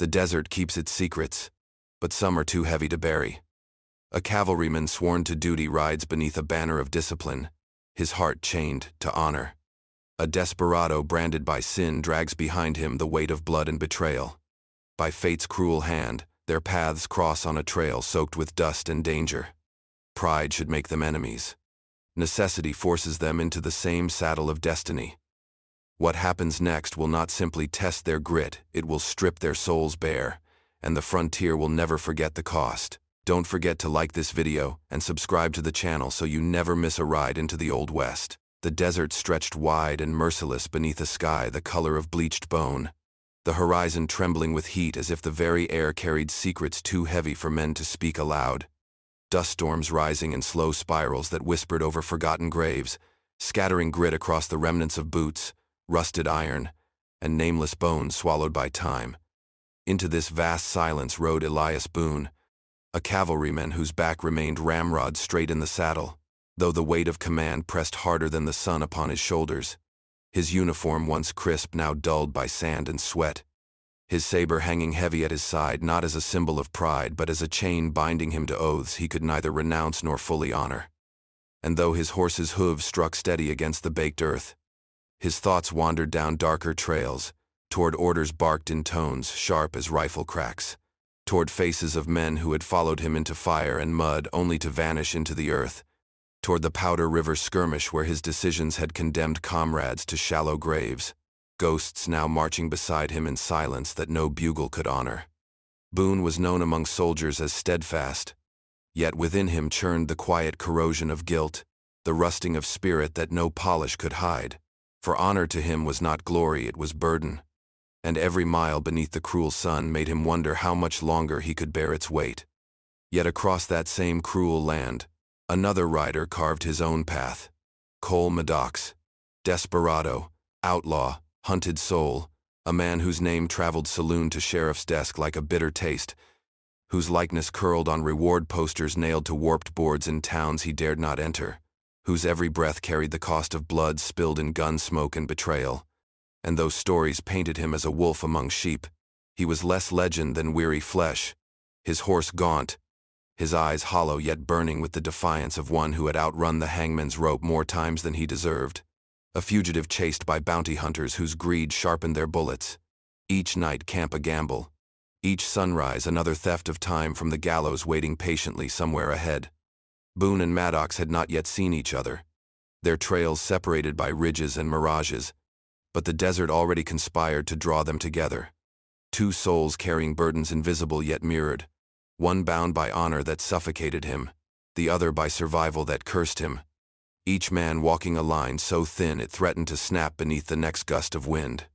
The desert keeps its secrets, but some are too heavy to bury. A cavalryman sworn to duty rides beneath a banner of discipline, his heart chained to honor. A desperado branded by sin drags behind him the weight of blood and betrayal. By fate's cruel hand, their paths cross on a trail soaked with dust and danger. Pride should make them enemies. Necessity forces them into the same saddle of destiny. What happens next will not simply test their grit, it will strip their souls bare, and the frontier will never forget the cost. Don't forget to like this video and subscribe to the channel so you never miss a ride into the Old West. The desert stretched wide and merciless beneath a sky the color of bleached bone, the horizon trembling with heat as if the very air carried secrets too heavy for men to speak aloud. Dust storms rising in slow spirals that whispered over forgotten graves, scattering grit across the remnants of boots, rusted iron, and nameless bones swallowed by time. Into this vast silence rode Elias Boone, a cavalryman whose back remained ramrod straight in the saddle, though the weight of command pressed harder than the sun upon his shoulders. His uniform, once crisp, now dulled by sand and sweat. His saber hanging heavy at his side, not as a symbol of pride, but as a chain binding him to oaths he could neither renounce nor fully honor. And though his horse's hooves struck steady against the baked earth, his thoughts wandered down darker trails, toward orders barked in tones sharp as rifle cracks, toward faces of men who had followed him into fire and mud only to vanish into the earth, toward the Powder River skirmish where his decisions had condemned comrades to shallow graves, ghosts now marching beside him in silence that no bugle could honor. Boone was known among soldiers as steadfast, yet within him churned the quiet corrosion of guilt, the rusting of spirit that no polish could hide. For honor to him was not glory, it was burden, and every mile beneath the cruel sun made him wonder how much longer he could bear its weight. Yet across that same cruel land, another rider carved his own path. Cole Maddox, desperado, outlaw, hunted soul, a man whose name traveled saloon to sheriff's desk like a bitter taste, whose likeness curled on reward posters nailed to warped boards in towns he dared not enter, whose every breath carried the cost of blood spilled in gun smoke and betrayal. And though stories painted him as a wolf among sheep, he was less legend than weary flesh, his horse gaunt, his eyes hollow yet burning with the defiance of one who had outrun the hangman's rope more times than he deserved, a fugitive chased by bounty hunters whose greed sharpened their bullets. Each night camp a gamble, each sunrise another theft of time from the gallows waiting patiently somewhere ahead. Boone and Maddox had not yet seen each other, their trails separated by ridges and mirages, but the desert already conspired to draw them together. Two souls carrying burdens invisible yet mirrored, one bound by honor that suffocated him, the other by survival that cursed him, each man walking a line so thin it threatened to snap beneath the next gust of wind.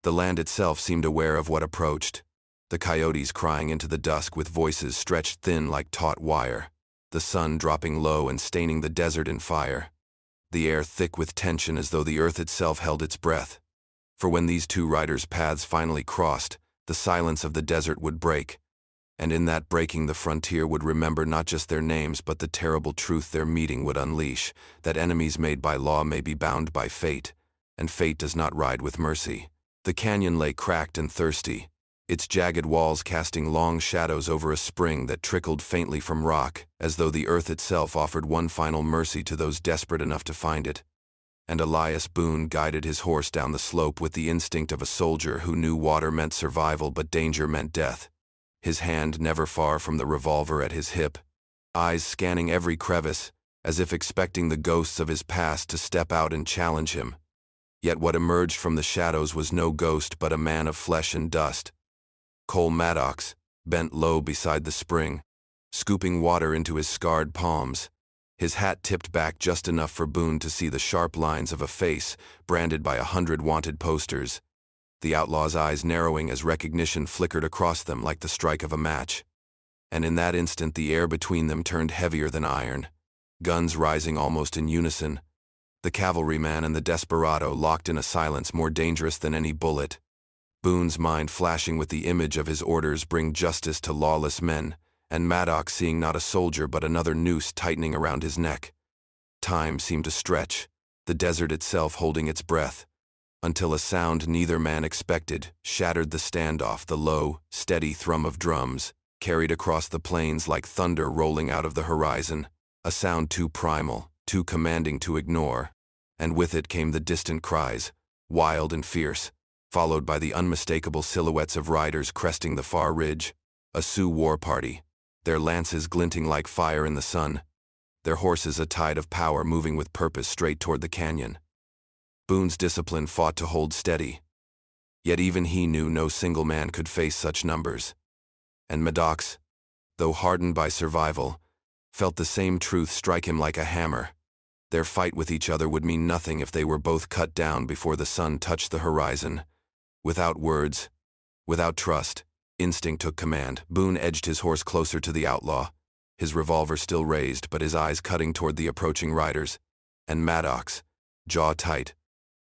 The land itself seemed aware of what approached, the coyotes crying into the dusk with voices stretched thin like taut wire, the sun dropping low and staining the desert in fire, the air thick with tension as though the earth itself held its breath. For when these two riders' paths finally crossed, the silence of the desert would break, and in that breaking the frontier would remember not just their names but the terrible truth their meeting would unleash, that enemies made by law may be bound by fate, and fate does not ride with mercy. The canyon lay cracked and thirsty, its jagged walls casting long shadows over a spring that trickled faintly from rock, as though the earth itself offered one final mercy to those desperate enough to find it. And Elias Boone guided his horse down the slope with the instinct of a soldier who knew water meant survival but danger meant death, his hand never far from the revolver at his hip, eyes scanning every crevice, as if expecting the ghosts of his past to step out and challenge him. Yet what emerged from the shadows was no ghost but a man of flesh and dust. Cole Maddox, bent low beside the spring, scooping water into his scarred palms, his hat tipped back just enough for Boone to see the sharp lines of a face branded by 100 wanted posters, the outlaw's eyes narrowing as recognition flickered across them like the strike of a match. And in that instant the air between them turned heavier than iron, guns rising almost in unison, the cavalryman and the desperado locked in a silence more dangerous than any bullet, Boone's mind flashing with the image of his orders bring justice to lawless men, and Maddox seeing not a soldier but another noose tightening around his neck. Time seemed to stretch, the desert itself holding its breath, until a sound neither man expected shattered the standoff. The low, steady thrum of drums carried across the plains like thunder rolling out of the horizon, a sound too primal, too commanding to ignore, and with it came the distant cries, wild and fierce, followed by the unmistakable silhouettes of riders cresting the far ridge, a Sioux war party, their lances glinting like fire in the sun, their horses a tide of power moving with purpose straight toward the canyon. Boone's discipline fought to hold steady, yet even he knew no single man could face such numbers. And Maddox, though hardened by survival, felt the same truth strike him like a hammer. Their fight with each other would mean nothing if they were both cut down before the sun touched the horizon. Without words, without trust, instinct took command. Boone edged his horse closer to the outlaw, his revolver still raised but his eyes cutting toward the approaching riders. And Maddox, jaw tight,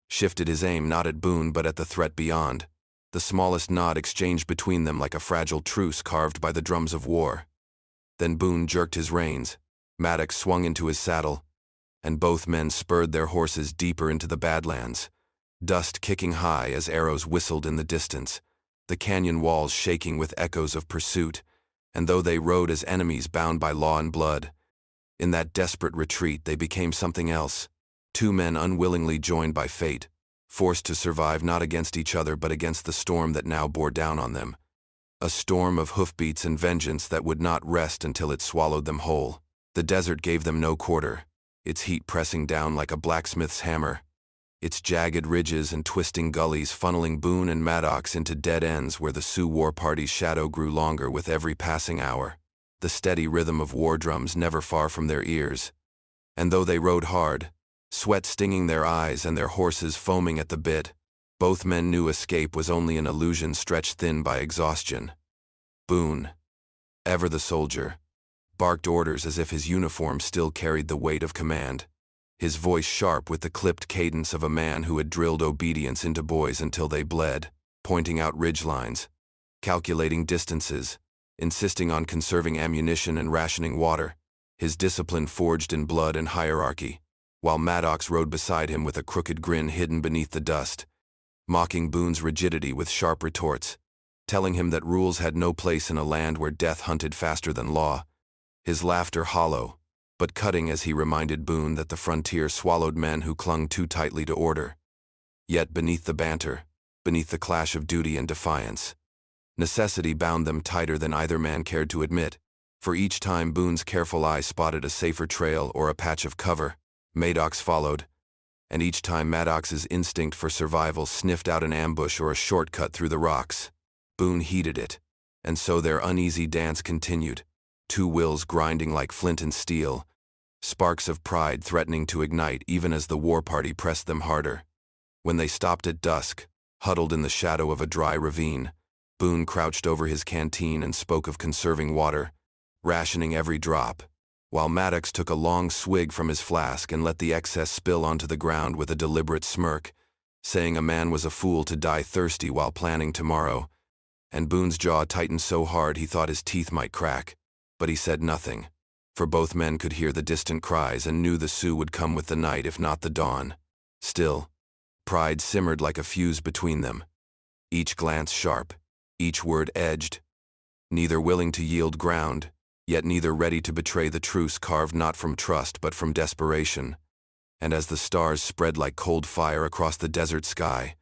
shifted his aim not at Boone but at the threat beyond, the smallest nod exchanged between them like a fragile truce carved by the drums of war. Then Boone jerked his reins, Maddox swung into his saddle, and both men spurred their horses deeper into the badlands, dust kicking high as arrows whistled in the distance, the canyon walls shaking with echoes of pursuit, and though they rode as enemies bound by law and blood, in that desperate retreat they became something else, two men unwillingly joined by fate, forced to survive not against each other but against the storm that now bore down on them, a storm of hoofbeats and vengeance that would not rest until it swallowed them whole. The desert gave them no quarter, its heat pressing down like a blacksmith's hammer, its jagged ridges and twisting gullies funneling Boone and Maddox into dead ends where the Sioux war party's shadow grew longer with every passing hour, the steady rhythm of war drums never far from their ears. And though they rode hard, sweat stinging their eyes and their horses foaming at the bit, both men knew escape was only an illusion stretched thin by exhaustion. Boone, ever the soldier, barked orders as if his uniform still carried the weight of command, his voice sharp with the clipped cadence of a man who had drilled obedience into boys until they bled, pointing out ridgelines, calculating distances, insisting on conserving ammunition and rationing water, his discipline forged in blood and hierarchy, while Maddox rode beside him with a crooked grin hidden beneath the dust, mocking Boone's rigidity with sharp retorts, telling him that rules had no place in a land where death hunted faster than law, his laughter hollow, but cutting as he reminded Boone that the frontier swallowed men who clung too tightly to order. Yet beneath the banter, beneath the clash of duty and defiance, necessity bound them tighter than either man cared to admit, for each time Boone's careful eye spotted a safer trail or a patch of cover, Maddox followed, and each time Maddox's instinct for survival sniffed out an ambush or a shortcut through the rocks, Boone heeded it, and so their uneasy dance continued, two wills grinding like flint and steel, sparks of pride threatening to ignite even as the war party pressed them harder. When they stopped at dusk, huddled in the shadow of a dry ravine, Boone crouched over his canteen and spoke of conserving water, rationing every drop, while Maddox took a long swig from his flask and let the excess spill onto the ground with a deliberate smirk, saying a man was a fool to die thirsty while planning tomorrow, and Boone's jaw tightened so hard he thought his teeth might crack. But he said nothing, for both men could hear the distant cries and knew the Sioux would come with the night if not the dawn. Still, pride simmered like a fuse between them, each glance sharp, each word edged, neither willing to yield ground, yet neither ready to betray the truce carved not from trust but from desperation. And as the stars spread like cold fire across the desert sky,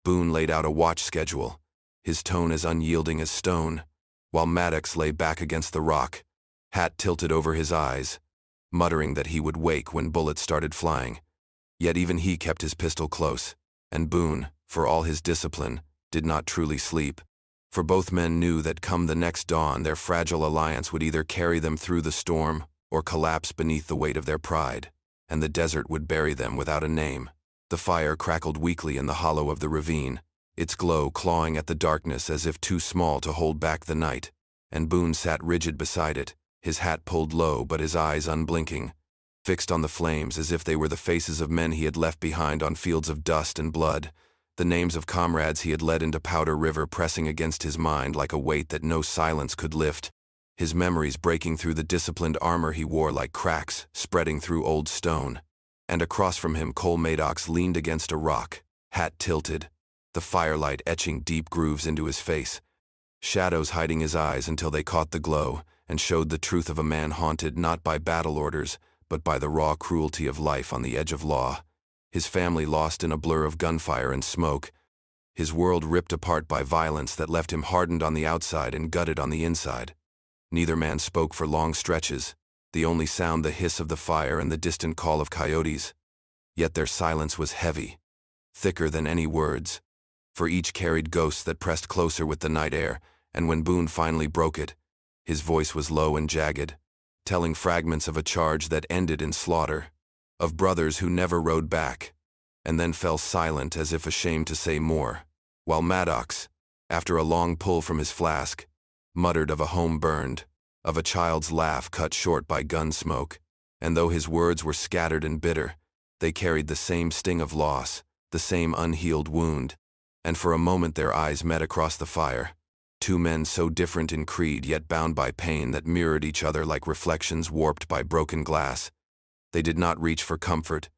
Boone laid out a watch schedule, his tone as unyielding as stone, while Maddox lay back against the rock, hat tilted over his eyes, muttering that he would wake when bullets started flying. Yet even he kept his pistol close, and Boone, for all his discipline, did not truly sleep, for both men knew that come the next dawn their fragile alliance would either carry them through the storm or collapse beneath the weight of their pride, and the desert would bury them without a name. The fire crackled weakly in the hollow of the ravine, its glow clawing at the darkness as if too small to hold back the night, and Boone sat rigid beside it, his hat pulled low but his eyes unblinking, fixed on the flames as if they were the faces of men he had left behind on fields of dust and blood, the names of comrades he had led into Powder River pressing against his mind like a weight that no silence could lift, his memories breaking through the disciplined armor he wore like cracks spreading through old stone. And across from him Cole Maddox leaned against a rock, hat tilted, the firelight etching deep grooves into his face, shadows hiding his eyes until they caught the glow and showed the truth of a man haunted not by battle orders, but by the raw cruelty of life on the edge of law. His family lost in a blur of gunfire and smoke, his world ripped apart by violence that left him hardened on the outside and gutted on the inside. Neither man spoke for long stretches, the only sound the hiss of the fire and the distant call of coyotes. Yet their silence was heavy, thicker than any words, for each carried ghosts that pressed closer with the night air, and when Boone finally broke it, his voice was low and jagged, telling fragments of a charge that ended in slaughter, of brothers who never rode back, and then fell silent as if ashamed to say more, while Maddox, after a long pull from his flask, muttered of a home burned, of a child's laugh cut short by gun smoke, and though his words were scattered and bitter, they carried the same sting of loss, the same unhealed wound, and for a moment their eyes met across the fire, two men so different in creed yet bound by pain that mirrored each other like reflections warped by broken glass. They did not reach for comfort,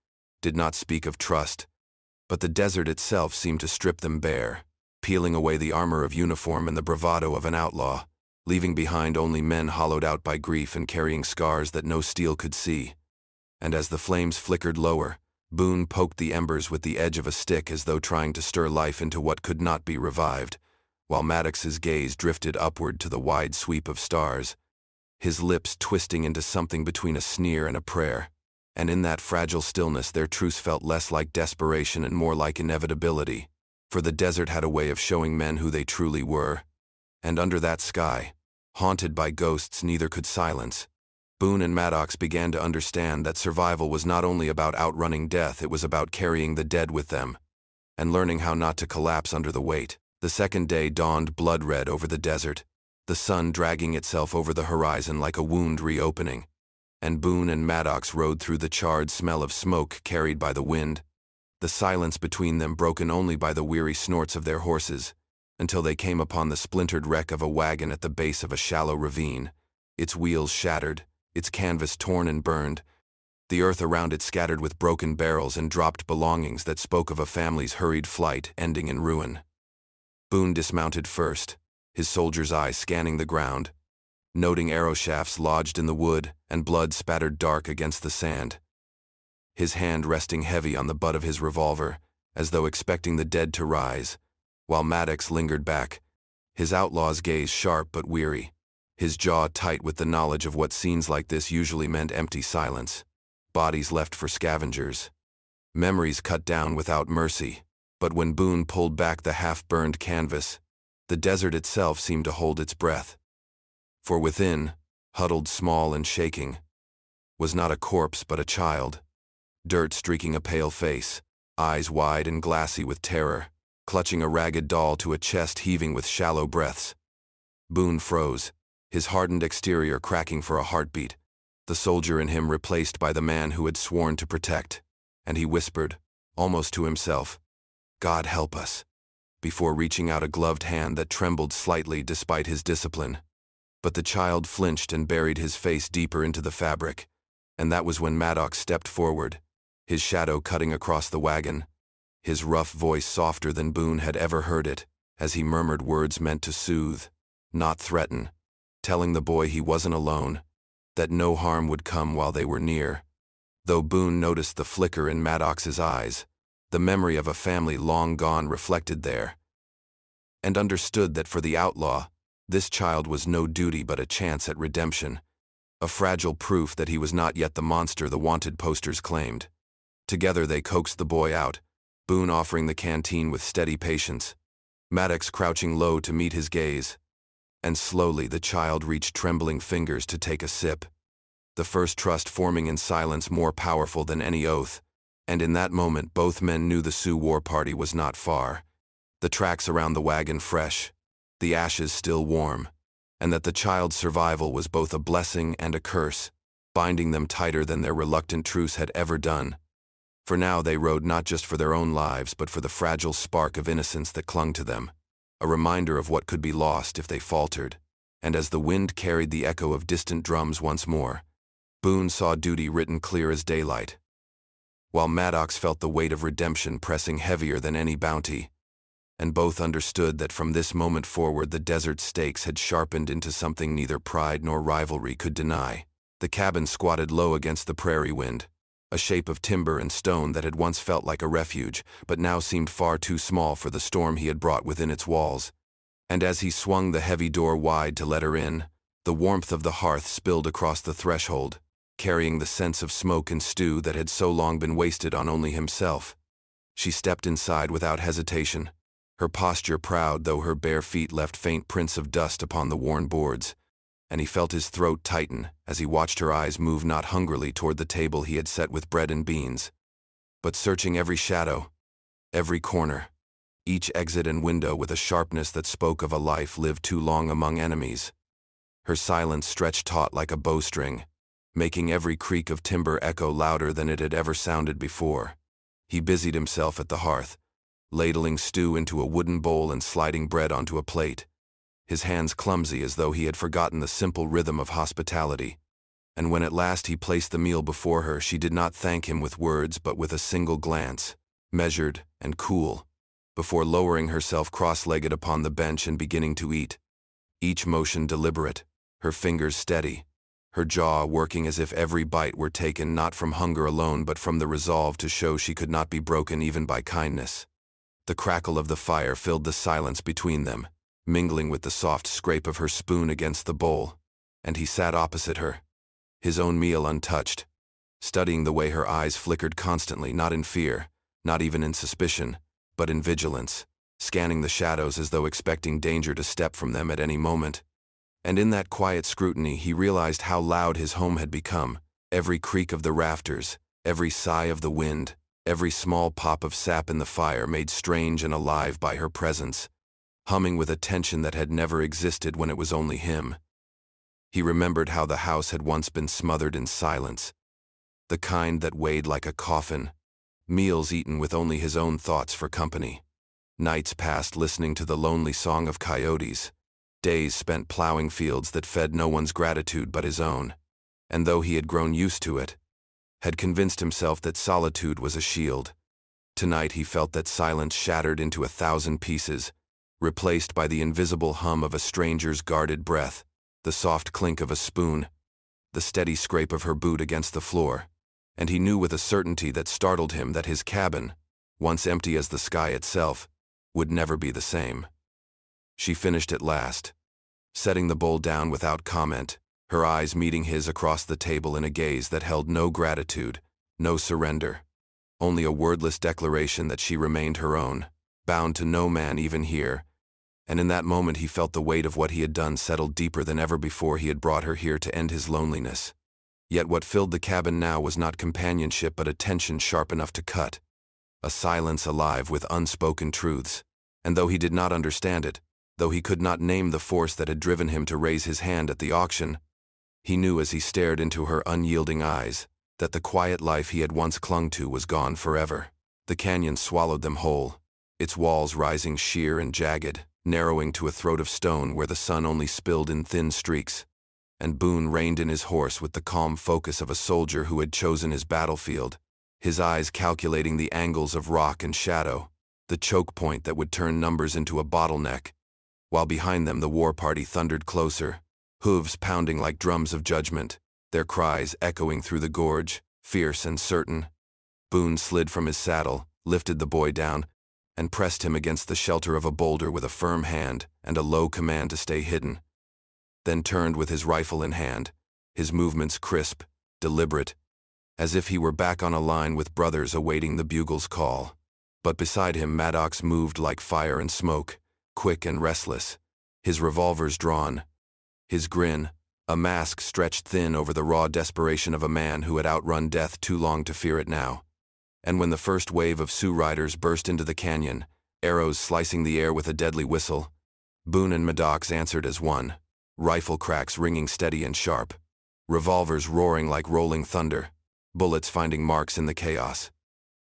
did not speak of trust, but the desert itself seemed to strip them bare, peeling away the armor of uniform and the bravado of an outlaw, leaving behind only men hollowed out by grief and carrying scars that no steel could see. And as the flames flickered lower, Boone poked the embers with the edge of a stick as though trying to stir life into what could not be revived, while Maddox's gaze drifted upward to the wide sweep of stars, his lips twisting into something between a sneer and a prayer. And in that fragile stillness their truce felt less like desperation and more like inevitability, for the desert had a way of showing men who they truly were. And under that sky, haunted by ghosts neither could silence, Boone and Maddox began to understand that survival was not only about outrunning death, it was about carrying the dead with them, and learning how not to collapse under the weight. The second day dawned blood-red over the desert, the sun dragging itself over the horizon like a wound reopening, and Boone and Maddox rode through the charred smell of smoke carried by the wind, the silence between them broken only by the weary snorts of their horses, until they came upon the splintered wreck of a wagon at the base of a shallow ravine, its wheels shattered, its canvas torn and burned, the earth around it scattered with broken barrels and dropped belongings that spoke of a family's hurried flight ending in ruin. Boone dismounted first, his soldier's eye scanning the ground, noting arrow shafts lodged in the wood and blood spattered dark against the sand, his hand resting heavy on the butt of his revolver, as though expecting the dead to rise, while Maddox lingered back, his outlaw's gaze sharp but weary, his jaw tight with the knowledge of what scenes like this usually meant empty silence, bodies left for scavengers, memories cut down without mercy. But when Boone pulled back the half-burned canvas, the desert itself seemed to hold its breath. For within, huddled small and shaking, was not a corpse but a child, dirt streaking a pale face, eyes wide and glassy with terror, clutching a ragged doll to a chest heaving with shallow breaths. Boone froze, his hardened exterior cracking for a heartbeat, the soldier in him replaced by the man who had sworn to protect, and he whispered, almost to himself, "God help us," before reaching out a gloved hand that trembled slightly despite his discipline. But the child flinched and buried his face deeper into the fabric, and that was when Maddox stepped forward, his shadow cutting across the wagon, his rough voice softer than Boone had ever heard it, as he murmured words meant to soothe, not threaten, telling the boy he wasn't alone, that no harm would come while they were near. Though Boone noticed the flicker in Maddox's eyes, the memory of a family long gone reflected there, and understood that for the outlaw, this child was no duty but a chance at redemption, a fragile proof that he was not yet the monster the wanted posters claimed. Together they coaxed the boy out, Boone offering the canteen with steady patience, Maddox crouching low to meet his gaze, and slowly the child reached trembling fingers to take a sip, the first trust forming in silence more powerful than any oath. And in that moment both men knew the Sioux war party was not far, the tracks around the wagon fresh, the ashes still warm, and that the child's survival was both a blessing and a curse, binding them tighter than their reluctant truce had ever done. For now they rode not just for their own lives but for the fragile spark of innocence that clung to them, a reminder of what could be lost if they faltered. And as the wind carried the echo of distant drums once more, Boone saw duty written clear as daylight. while Maddox felt the weight of redemption pressing heavier than any bounty. And both understood that from this moment forward the desert stakes had sharpened into something neither pride nor rivalry could deny. The cabin squatted low against the prairie wind, a shape of timber and stone that had once felt like a refuge, but now seemed far too small for the storm he had brought within its walls. And as he swung the heavy door wide to let her in, the warmth of the hearth spilled across the threshold, carrying the sense of smoke and stew that had so long been wasted on only himself. She stepped inside without hesitation, her posture proud though her bare feet left faint prints of dust upon the worn boards, and he felt his throat tighten as he watched her eyes move not hungrily toward the table he had set with bread and beans, but searching every shadow, every corner, each exit and window with a sharpness that spoke of a life lived too long among enemies. Her silence stretched taut like a bowstring, making every creak of timber echo louder than it had ever sounded before. He busied himself at the hearth, ladling stew into a wooden bowl and sliding bread onto a plate, his hands clumsy as though he had forgotten the simple rhythm of hospitality. And when at last he placed the meal before her, she did not thank him with words but with a single glance, measured and cool, before lowering herself cross-legged upon the bench and beginning to eat, each motion deliberate, her fingers steady, her jaw working as if every bite were taken not from hunger alone but from the resolve to show she could not be broken even by kindness. The crackle of the fire filled the silence between them, mingling with the soft scrape of her spoon against the bowl, and he sat opposite her, his own meal untouched, studying the way her eyes flickered constantly, not in fear, not even in suspicion, but in vigilance, scanning the shadows as though expecting danger to step from them at any moment. And in that quiet scrutiny he realized how loud his home had become, every creak of the rafters, every sigh of the wind, every small pop of sap in the fire made strange and alive by her presence, humming with a tension that had never existed when it was only him. He remembered how the house had once been smothered in silence, the kind that weighed like a coffin, meals eaten with only his own thoughts for company, nights passed listening to the lonely song of coyotes, days spent plowing fields that fed no one's gratitude but his own. And though he had grown used to it, had convinced himself that solitude was a shield, tonight he felt that silence shattered into 1,000 pieces, replaced by the invisible hum of a stranger's guarded breath, the soft clink of a spoon, the steady scrape of her boot against the floor. And he knew with a certainty that startled him that his cabin, once empty as the sky itself, would never be the same. She finished at last, setting the bowl down without comment, her eyes meeting his across the table in a gaze that held no gratitude, no surrender, only a wordless declaration that she remained her own, bound to no man even here. And in that moment he felt the weight of what he had done settle deeper than ever before he had brought her here to end his loneliness. Yet what filled the cabin now was not companionship but a tension sharp enough to cut, a silence alive with unspoken truths. And though he did not understand it, though he could not name the force that had driven him to raise his hand at the auction, he knew as he stared into her unyielding eyes that the quiet life he had once clung to was gone forever. The canyon swallowed them whole, its walls rising sheer and jagged, narrowing to a throat of stone where the sun only spilled in thin streaks. And Boone reined in his horse with the calm focus of a soldier who had chosen his battlefield, his eyes calculating the angles of rock and shadow, the choke point that would turn numbers into a bottleneck, while behind them the war party thundered closer, hooves pounding like drums of judgment, their cries echoing through the gorge, fierce and certain. Boone slid from his saddle, lifted the boy down, and pressed him against the shelter of a boulder with a firm hand and a low command to stay hidden, then turned with his rifle in hand, his movements crisp, deliberate, as if he were back on a line with brothers awaiting the bugle's call. But beside him Maddox moved like fire and smoke, quick and restless, his revolvers drawn, his grin, a mask stretched thin over the raw desperation of a man who had outrun death too long to fear it now. And when the first wave of Sioux riders burst into the canyon, arrows slicing the air with a deadly whistle, Boone and Maddox answered as one, rifle cracks ringing steady and sharp, revolvers roaring like rolling thunder, bullets finding marks in the chaos.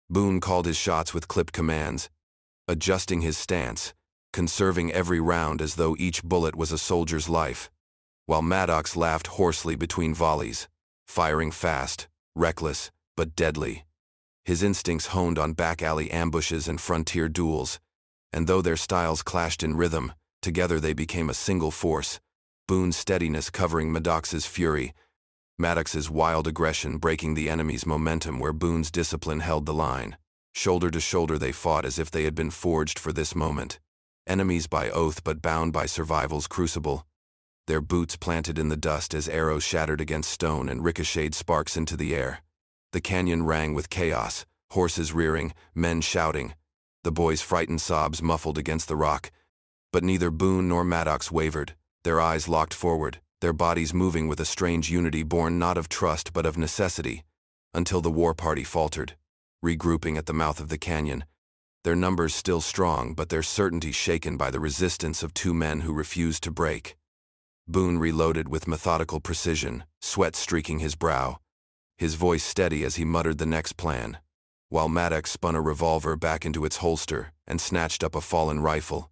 Boone called his shots with clipped commands, adjusting his stance, conserving every round as though each bullet was a soldier's life, while Maddox laughed hoarsely between volleys, firing fast, reckless, but deadly. his instincts honed on back-alley ambushes and frontier duels, and though their styles clashed in rhythm, together they became a single force, Boone's steadiness covering Maddox's fury, Maddox's wild aggression breaking the enemy's momentum where Boone's discipline held the line. Shoulder to shoulder they fought as if they had been forged for this moment. Enemies by oath but bound by survival's crucible. Their boots planted in the dust as arrows shattered against stone and ricocheted sparks into the air. The canyon rang with chaos, horses rearing, men shouting. The boys' frightened sobs muffled against the rock. But neither Boone nor Maddox wavered, their eyes locked forward, their bodies moving with a strange unity born not of trust but of necessity, until the war party faltered, regrouping at the mouth of the canyon, their numbers still strong but their certainty shaken by the resistance of two men who refused to break. Boone reloaded with methodical precision, sweat streaking his brow, his voice steady as he muttered the next plan, while Maddox spun a revolver back into its holster and snatched up a fallen rifle,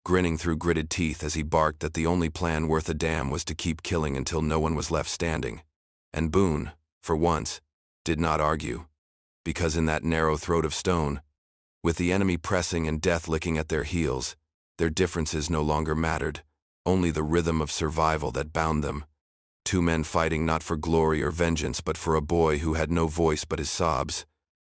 grinning through gritted teeth as he barked that the only plan worth a damn was to keep killing until no one was left standing. And Boone, for once, did not argue, because in that narrow throat of stone, with the enemy pressing and death licking at their heels, their differences no longer mattered, only the rhythm of survival that bound them. Two men fighting not for glory or vengeance but for a boy who had no voice but his sobs,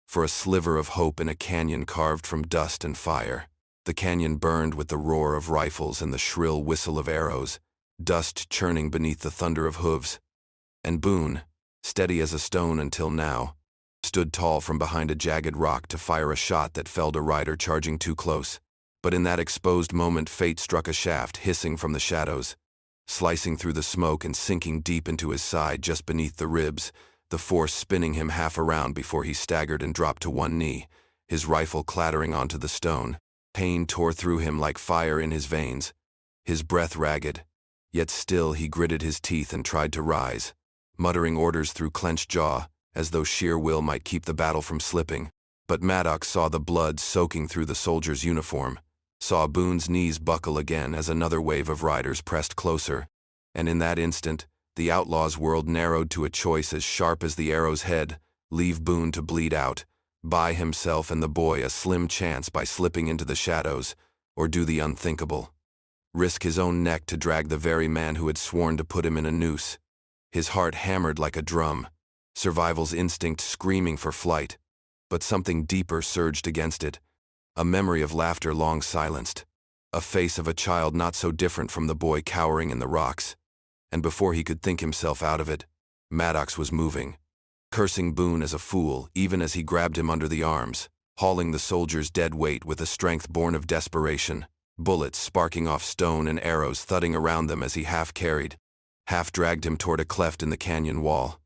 for a sliver of hope in a canyon carved from dust and fire. The canyon burned with the roar of rifles and the shrill whistle of arrows, dust churning beneath the thunder of hooves. And Boone, steady as a stone until now, stood tall from behind a jagged rock to fire a shot that felled a rider charging too close. But in that exposed moment fate struck a shaft hissing from the shadows, slicing through the smoke and sinking deep into his side just beneath the ribs, the force spinning him half around before he staggered and dropped to one knee, his rifle clattering onto the stone. Pain tore through him like fire in his veins, his breath ragged, yet still he gritted his teeth and tried to rise, muttering orders through clenched jaw, as though sheer will might keep the battle from slipping. But Maddox saw the blood soaking through the soldier's uniform, saw Boone's knees buckle again as another wave of riders pressed closer, and in that instant, the outlaw's world narrowed to a choice as sharp as the arrow's head: leave Boone to bleed out, buy himself and the boy a slim chance by slipping into the shadows, or do the unthinkable. Risk his own neck to drag the very man who had sworn to put him in a noose. His heart hammered like a drum, survival's instinct screaming for flight, but something deeper surged against it, a memory of laughter long silenced, a face of a child not so different from the boy cowering in the rocks. And before he could think himself out of it, Maddox was moving, cursing Boone as a fool even as he grabbed him under the arms, hauling the soldier's dead weight with a strength born of desperation, bullets sparking off stone and arrows thudding around them as he half carried, half dragged him toward a cleft in the canyon wall.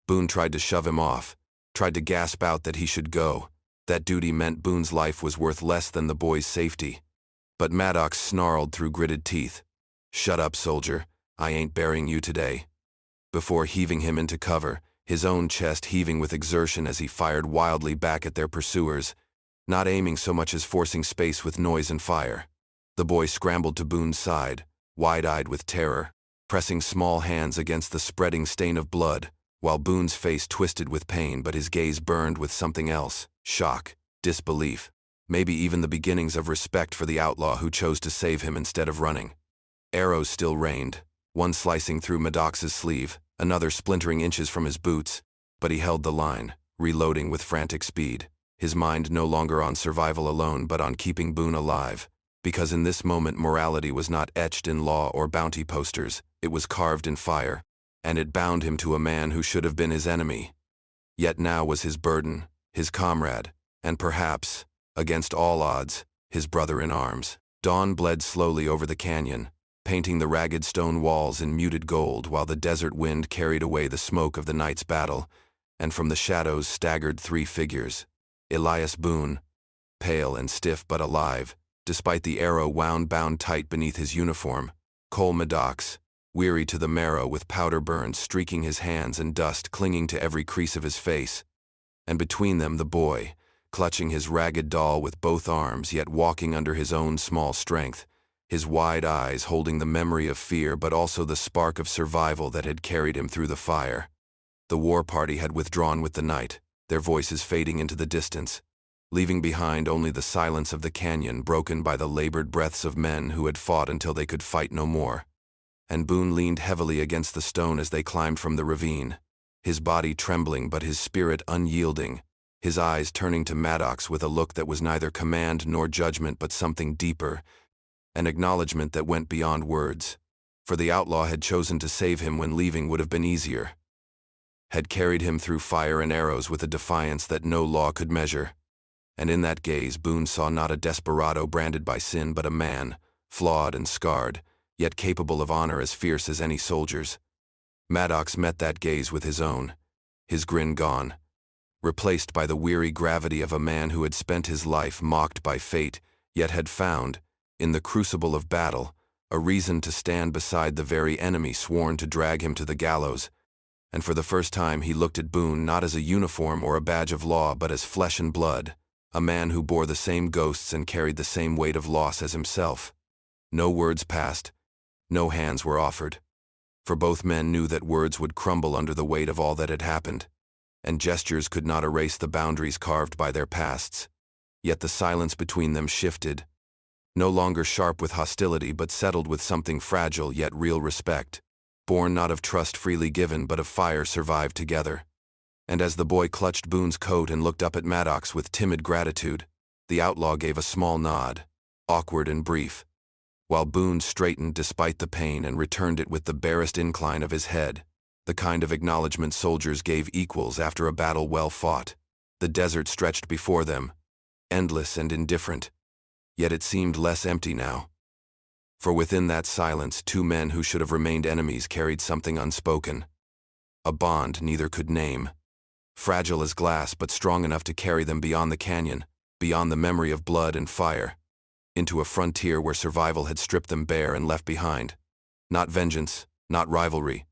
Boone tried to shove him off, tried to gasp out that he should go, that duty meant Boone's life was worth less than the boy's safety. But Maddox snarled through gritted teeth, "Shut up, soldier, I ain't burying you today," before heaving him into cover, his own chest heaving with exertion as he fired wildly back at their pursuers, not aiming so much as forcing space with noise and fire. The boy scrambled to Boone's side, wide-eyed with terror, pressing small hands against the spreading stain of blood, while Boone's face twisted with pain but his gaze burned with something else: shock, disbelief, maybe even the beginnings of respect for the outlaw who chose to save him instead of running. Arrows still rained, one slicing through Maddox's sleeve, another splintering inches from his boots, but he held the line, reloading with frantic speed, his mind no longer on survival alone but on keeping Boone alive, because in this moment morality was not etched in law or bounty posters, it was carved in fire, and it bound him to a man who should have been his enemy, yet now was his burden, his comrade, and perhaps, against all odds, his brother in arms. Dawn bled slowly over the canyon, painting the ragged stone walls in muted gold while the desert wind carried away the smoke of the night's battle, and from the shadows staggered three figures: Elias Boone, pale and stiff but alive, despite the arrow wound bound tight beneath his uniform; Cole Maddox, weary to the marrow with powder burns streaking his hands and dust clinging to every crease of his face; and between them the boy, clutching his ragged doll with both arms yet walking under his own small strength, his wide eyes holding the memory of fear but also the spark of survival that had carried him through the fire. The war party had withdrawn with the night, their voices fading into the distance, leaving behind only the silence of the canyon broken by the labored breaths of men who had fought until they could fight no more. And Boone leaned heavily against the stone as they climbed from the ravine, his body trembling but his spirit unyielding, his eyes turning to Maddox with a look that was neither command nor judgment but something deeper, an acknowledgment that went beyond words. For the outlaw had chosen to save him when leaving would have been easier, had carried him through fire and arrows with a defiance that no law could measure. And in that gaze Boone saw not a desperado branded by sin but a man, flawed and scarred, yet capable of honor as fierce as any soldier's. Maddox met that gaze with his own, his grin gone, replaced by the weary gravity of a man who had spent his life mocked by fate, yet had found, in the crucible of battle, a reason to stand beside the very enemy sworn to drag him to the gallows. And for the first time he looked at Boone not as a uniform or a badge of law but as flesh and blood, a man who bore the same ghosts and carried the same weight of loss as himself. No words passed, no hands were offered, for both men knew that words would crumble under the weight of all that had happened, and gestures could not erase the boundaries carved by their pasts. Yet the silence between them shifted, no longer sharp with hostility but settled with something fragile yet real respect, born not of trust freely given but of fire survived together. And as the boy clutched Boone's coat and looked up at Maddox with timid gratitude, the outlaw gave a small nod, awkward and brief, while Boone straightened despite the pain and returned it with the barest incline of his head, the kind of acknowledgment soldiers gave equals after a battle well fought. The desert stretched before them, endless and indifferent, yet it seemed less empty now. For within that silence 2 men who should have remained enemies carried something unspoken, a bond neither could name, fragile as glass but strong enough to carry them beyond the canyon, beyond the memory of blood and fire, into a frontier where survival had stripped them bare and left behind. Not vengeance, not rivalry,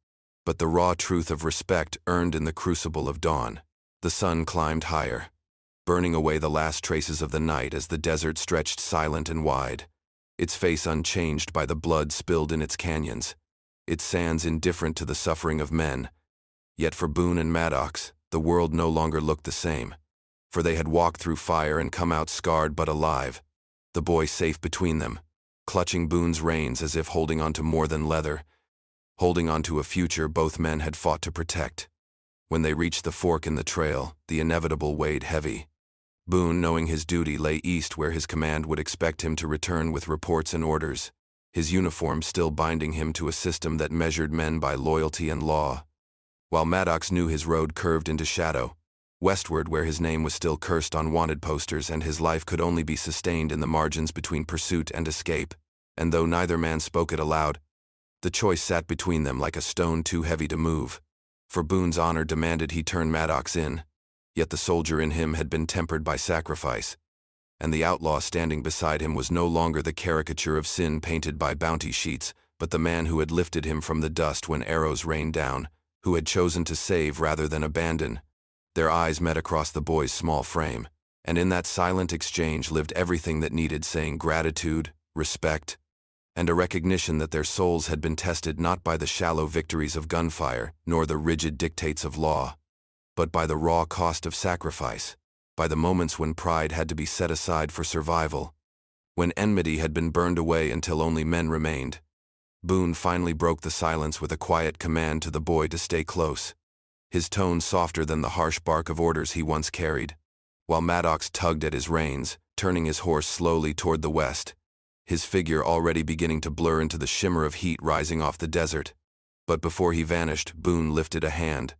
but the raw truth of respect earned in the crucible of dawn. The sun climbed higher, burning away the last traces of the night as the desert stretched silent and wide, its face unchanged by the blood spilled in its canyons, its sands indifferent to the suffering of men. Yet for Boone and Maddox, the world no longer looked the same, for they had walked through fire and come out scarred but alive, the boy safe between them, clutching Boone's reins as if holding on to more than leather, holding on to a future both men had fought to protect. When they reached the fork in the trail, the inevitable weighed heavy. Boone, knowing his duty, lay east where his command would expect him to return with reports and orders, his uniform still binding him to a system that measured men by loyalty and law, while Maddox knew his road curved into shadow, westward where his name was still cursed on wanted posters and his life could only be sustained in the margins between pursuit and escape. And though neither man spoke it aloud, the choice sat between them like a stone too heavy to move, for Boone's honor demanded he turn Maddox in, yet the soldier in him had been tempered by sacrifice, and the outlaw standing beside him was no longer the caricature of sin painted by bounty sheets, but the man who had lifted him from the dust when arrows rained down, who had chosen to save rather than abandon. Their eyes met across the boy's small frame, and in that silent exchange lived everything that needed saying: gratitude, respect, and a recognition that their souls had been tested not by the shallow victories of gunfire, nor the rigid dictates of law, but by the raw cost of sacrifice, by the moments when pride had to be set aside for survival, when enmity had been burned away until only men remained. Boone finally broke the silence with a quiet command to the boy to stay close, his tone softer than the harsh bark of orders he once carried, while Maddox tugged at his reins, turning his horse slowly toward the west, his figure already beginning to blur into the shimmer of heat rising off the desert. But before he vanished, Boone lifted a hand,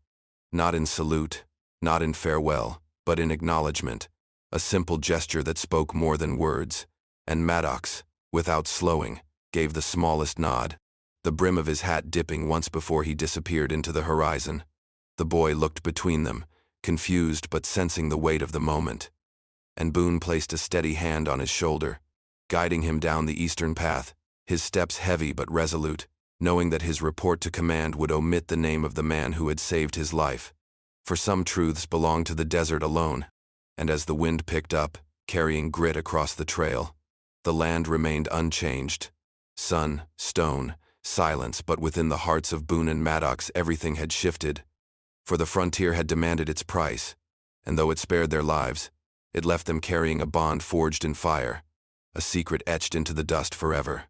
not in salute, not in farewell, but in acknowledgement, a simple gesture that spoke more than words, and Maddox, without slowing, gave the smallest nod, the brim of his hat dipping once before he disappeared into the horizon. The boy looked between them, confused but sensing the weight of the moment, and Boone placed a steady hand on his shoulder, guiding him down the eastern path, his steps heavy but resolute, knowing that his report to command would omit the name of the man who had saved his life. For some truths belong to the desert alone, and as the wind picked up, carrying grit across the trail, the land remained unchanged. Sun, stone, silence, but within the hearts of Boone and Maddox everything had shifted, for the frontier had demanded its price, and though it spared their lives, it left them carrying a bond forged in fire, a secret etched into the dust forever.